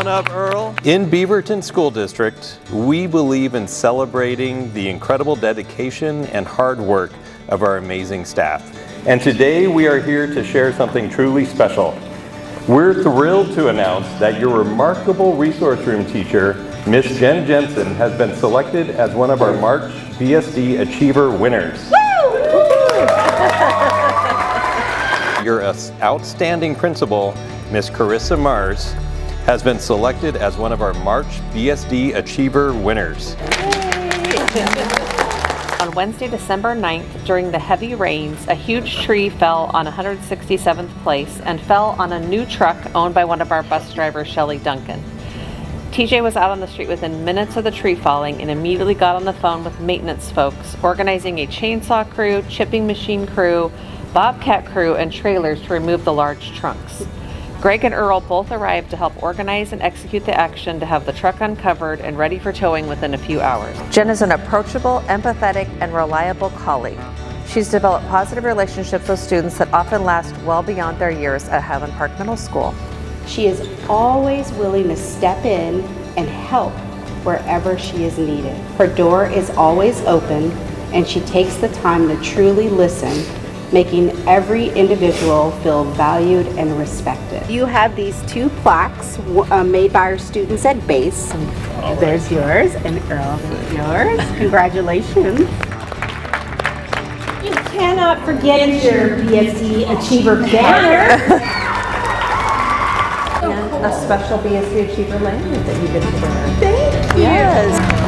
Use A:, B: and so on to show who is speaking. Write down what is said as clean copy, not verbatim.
A: up, Earl.
B: In Beaverton School District, we believe in celebrating the incredible dedication and hard work of our amazing staff. And today we are here to share something truly special. We're thrilled to announce that your remarkable resource room teacher, Miss Jensen, has been selected as one of our March BSD Achiever winners. Your outstanding principal, Miss Carissa Mars, has been selected as one of our March BSD Achiever winners.
C: On Wednesday, December 9th, during the heavy rains, a huge tree fell on 167th Place and fell on a new truck owned by one of our bus drivers, Shelley Duncan. TJ was out on the street within minutes of the tree falling and immediately got on the phone with maintenance folks, organizing a chainsaw crew, chipping machine crew, bobcat crew, and trailers to remove the large trunks. Greg and Earl both arrived to help organize and execute the action to have the truck uncovered and ready for towing within a few hours. Jen is an approachable, empathetic, and reliable colleague. She's developed positive relationships with students that often last well beyond their years at Highland Park Middle School.
D: She is always willing to step in and help wherever she is needed. Her door is always open, and she takes the time to truly listen, making every individual feel valued and respected. You have these two plaques made by our students at BASE. There's yours, and Earl, there's yours. Congratulations.
E: You cannot forget your BSD Achiever banner.
C: And a special BSD Achiever lanyard that you get to wear.
E: Thank you.
C: Yes.